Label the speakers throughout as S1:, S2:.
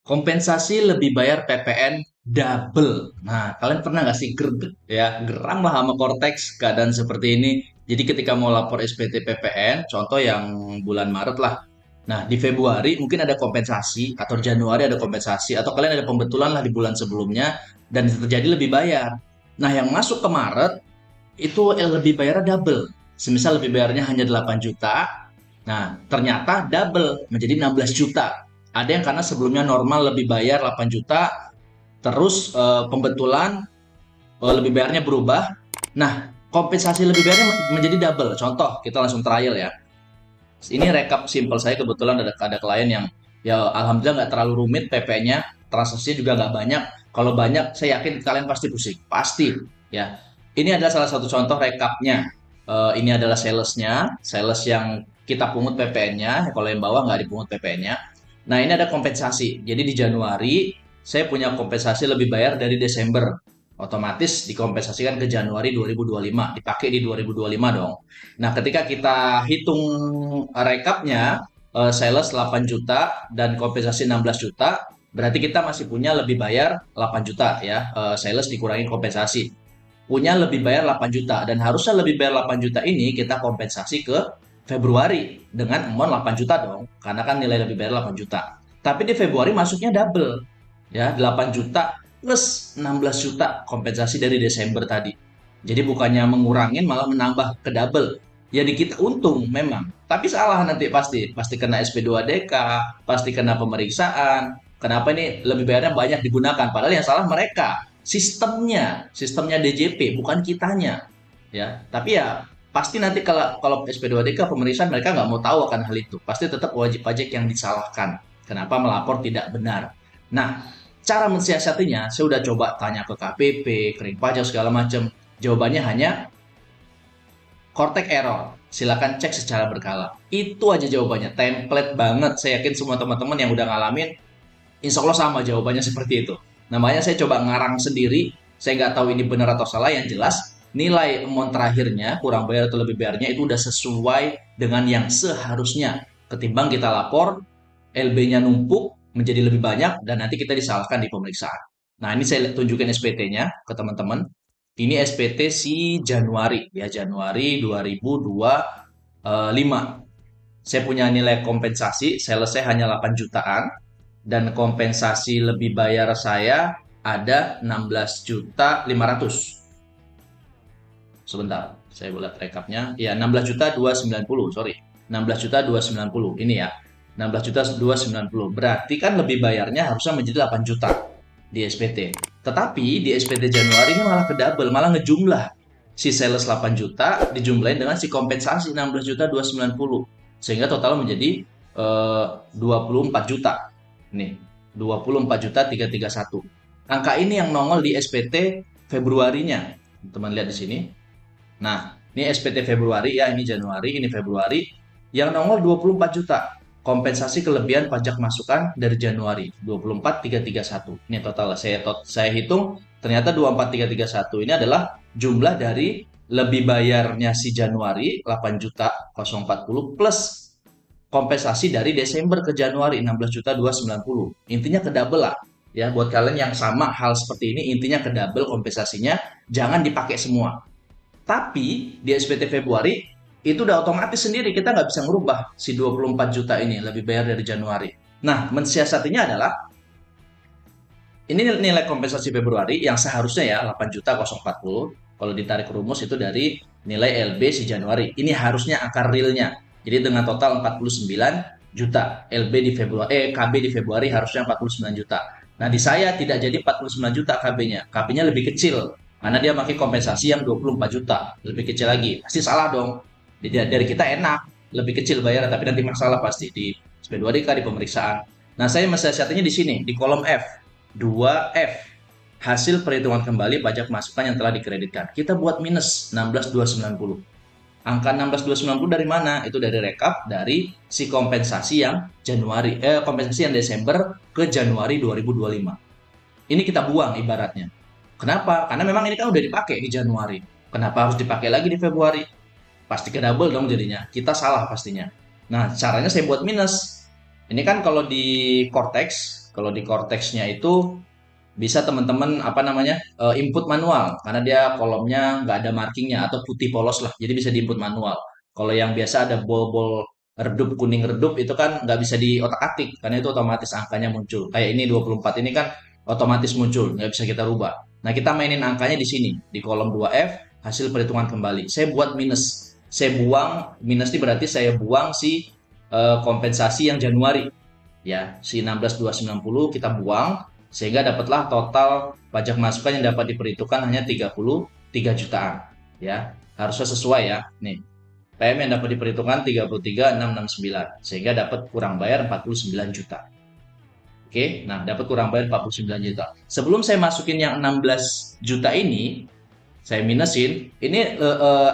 S1: Kompensasi lebih bayar PPN double. Nah, kalian pernah nggak sih geram lah sama Cortex keadaan seperti ini. Jadi ketika mau lapor SPT PPN, contoh yang bulan Maret lah. Nah, di Februari mungkin ada kompensasi, atau Januari ada kompensasi, atau kalian ada pembetulan lah di bulan sebelumnya, dan terjadi lebih bayar. Nah, yang masuk ke Maret, itu lebih bayarnya double. Semisal lebih bayarnya hanya 8 juta, nah ternyata double menjadi 16 juta. Ada yang karena sebelumnya normal lebih bayar 8 juta, terus pembetulan lebih bayarnya berubah. Nah, kompensasi lebih bayarnya menjadi double. Contoh, kita langsung trial ya. Ini rekap simpel saya, kebetulan ada klien yang ya alhamdulillah nggak terlalu rumit PP-nya, transaksinya juga nggak banyak. Kalau banyak, saya yakin kalian pasti pusing, pasti ya. Ini adalah salah satu contoh rekapnya. Ini adalah salesnya, sales yang kita pungut PPN-nya. Kalau yang bawah nggak dipungut PPN-nya. Nah, ini ada kompensasi. Jadi di Januari saya punya kompensasi lebih bayar dari Desember. Otomatis dikompensasikan ke Januari 2025, dipakai di 2025 dong. Nah, ketika kita hitung rekapnya, sales 8 juta dan kompensasi 16 juta, berarti kita masih punya lebih bayar 8 juta ya, sales dikurangi kompensasi. Punya lebih bayar 8 juta, dan harusnya lebih bayar 8 juta ini kita kompensasi ke Februari dengan amount 8 juta dong, karena kan nilai lebih bayar 8 juta. Tapi di Februari masuknya double, ya 8 juta plus 16 juta kompensasi dari Desember tadi. Jadi bukannya mengurangin malah menambah ke double. Ya di kita untung memang, tapi salah nanti pasti kena SP2DK, pasti kena pemeriksaan. Kenapa ini lebih bayarnya banyak digunakan? Padahal yang salah mereka, sistemnya DJP bukan kitanya, ya. Tapi ya pasti nanti kalau SP2DK pemeriksaan mereka nggak mau tahu akan hal itu. Pasti tetap wajib pajak yang disalahkan. Kenapa melapor tidak benar? Nah, cara mensiasatinya, saya udah coba tanya ke KPP, kering pajak segala macam. Jawabannya hanya Cortex error. Silakan cek secara berkala. Itu aja jawabannya. Template banget. Saya yakin semua teman-teman yang udah ngalamin, insya Allah sama jawabannya seperti itu. Namanya saya coba ngarang sendiri. Saya nggak tahu ini benar atau salah. Yang jelas, nilai amount terakhirnya, kurang bayar atau lebih bayarnya, itu udah sesuai dengan yang seharusnya. Ketimbang kita lapor, LB-nya numpuk, menjadi lebih banyak, dan nanti kita disalahkan di pemeriksaan. Nah, ini saya tunjukin SPT-nya ke teman-teman. Ini SPT si Januari, ya Januari 2025. Saya punya nilai kompensasi, selesai hanya 8 jutaan, dan kompensasi lebih bayar saya ada 16 juta 500. Sebentar, saya buat rekapnya. Ya, 16 juta 290, sorry. 16 juta 290, ini ya. 16 juta 290. Berarti kan lebih bayarnya harusnya menjadi 8 juta di SPT. Tetapi di SPT Januari ini malah ke double, malah ngejumlah. Si sales 8 juta dijumlahin dengan si kompensasi 16 juta 290. Sehingga total menjadi 24 juta. Nih, 24 juta 331. Angka ini yang nongol di SPT Februarinya. Teman lihat di sini. Nah, ini SPT Februari ya, ini Januari, ini Februari. Yang nongol 24 juta. Kompensasi kelebihan pajak masukan dari Januari 24.331. Ini total saya hitung ternyata 24.331 ini adalah jumlah dari lebih bayarnya si Januari 8 juta 040 plus kompensasi dari Desember ke Januari 16 juta 290. Intinya ke double lah. Ya, buat kalian yang sama hal seperti ini, intinya ke double kompensasinya, jangan dipakai semua. Tapi di SPT Februari itu udah otomatis sendiri, kita nggak bisa merubah si 24 juta ini lebih bayar dari Januari. Nah, mensiasatinya adalah ini nilai kompensasi Februari yang seharusnya ya 8 juta 040. Kalau ditarik rumus itu dari nilai LB si Januari. Ini harusnya akar realnya. Jadi dengan total 49 juta. LB di Februari, KB di Februari harusnya 49 juta. Nah, di saya tidak jadi 49 juta KB-nya. KB-nya lebih kecil. Karena dia pakai kompensasi yang 24 juta. Lebih kecil lagi. Pasti salah dong. Jadi dari kita enak. Lebih kecil bayar, tapi nanti masalah pasti di SP2DK, di pemeriksaan. Nah, saya mensiasatinya di sini, di kolom F. 2F. Hasil perhitungan kembali pajak masukan yang telah dikreditkan. Kita buat minus 16.290. Angka 16.290 dari mana? Itu dari rekap dari si kompensasi yang kompensasi yang Desember ke Januari 2025. Ini kita buang ibaratnya. Kenapa? Karena memang ini kan udah dipakai di Januari. Kenapa harus dipakai lagi di Februari? Pasti ke double dong jadinya. Kita salah pastinya. Nah, caranya saya buat minus. Ini kan kalau di Cortex, Kalau di Cortex-nya itu bisa teman-teman apa namanya input manual karena dia kolomnya nggak ada markingnya atau putih polos lah, jadi bisa diinput manual. Kalau yang biasa ada bol-bol redup kuning redup itu kan nggak bisa diotak-atik karena itu otomatis angkanya muncul. Kayak ini 24 ini kan otomatis muncul, nggak bisa kita rubah. Nah, kita mainin angkanya di sini di kolom 2F hasil perhitungan kembali. Saya buat minus, saya buang minus ini berarti saya buang si kompensasi yang Januari ya, si 16.290 kita buang sehingga dapatlah total pajak masukan yang dapat diperhitungkan hanya 33 jutaan ya. Harusnya sesuai ya. Nih, PM yang dapat diperhitungkan 33.669 sehingga dapat kurang bayar 49 juta. Oke, nah dapat kurang bayar 49 juta. Sebelum saya masukin yang 16 juta ini, saya minusin, ini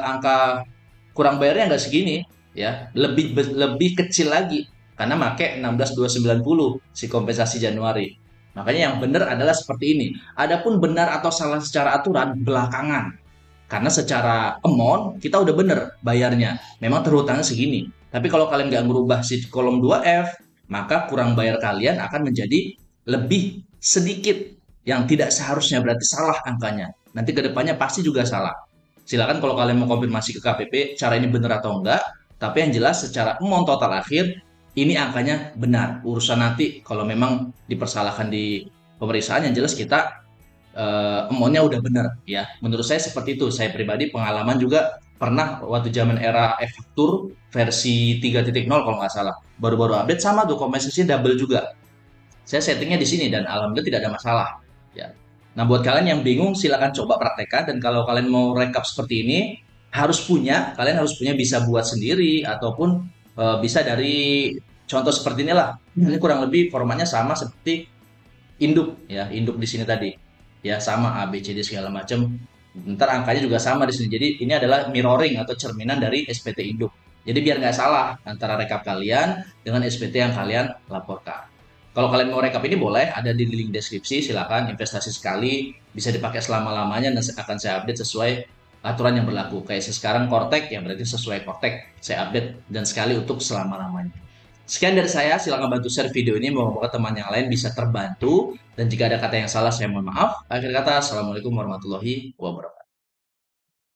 S1: angka kurang bayarnya nggak segini ya, lebih kecil lagi karena make 16.290 si kompensasi Januari. Makanya yang benar adalah seperti ini. Adapun benar atau salah secara aturan belakangan. Karena secara amount kita udah bener bayarnya. Memang terhutangnya segini. Tapi kalau kalian nggak merubah si kolom 2F, maka kurang bayar kalian akan menjadi lebih sedikit. Yang tidak seharusnya berarti salah angkanya. Nanti kedepannya pasti juga salah. Silakan kalau kalian mau konfirmasi ke KPP cara ini benar atau enggak. Tapi yang jelas secara amount total akhir ini angkanya benar. Urusan nanti kalau memang dipersalahkan di pemeriksaan yang jelas kita amount-nya udah benar ya. Menurut saya seperti itu. Saya pribadi pengalaman juga pernah waktu zaman era e-faktur versi 3.0 kalau nggak salah. Baru-baru update sama tuh kompensasinya double juga. Saya settingnya di sini dan alhamdulillah tidak ada masalah ya. Nah, buat kalian yang bingung silakan coba praktekkan dan kalau kalian mau rekap seperti ini kalian harus punya bisa buat sendiri ataupun bisa dari contoh seperti inilah. Ini kurang lebih formatnya sama seperti induk ya, induk di sini tadi. Ya sama A B C D segala macam. Ntar angkanya juga sama di sini. Jadi ini adalah mirroring atau cerminan dari SPT induk. Jadi biar nggak salah antara rekap kalian dengan SPT yang kalian laporkan. Kalau kalian mau rekap ini boleh, ada di link deskripsi, silakan investasi sekali, bisa dipakai selama-lamanya dan akan saya update sesuai aturan yang berlaku. Kayak sekarang Kortek, ya berarti sesuai Kortek, saya update dan sekali untuk selama-lamanya. Sekian dari saya, silakan bantu share video ini, moga-moga teman yang lain bisa terbantu. Dan jika ada kata yang salah, saya mohon maaf. Akhir kata, Assalamualaikum warahmatullahi wabarakatuh.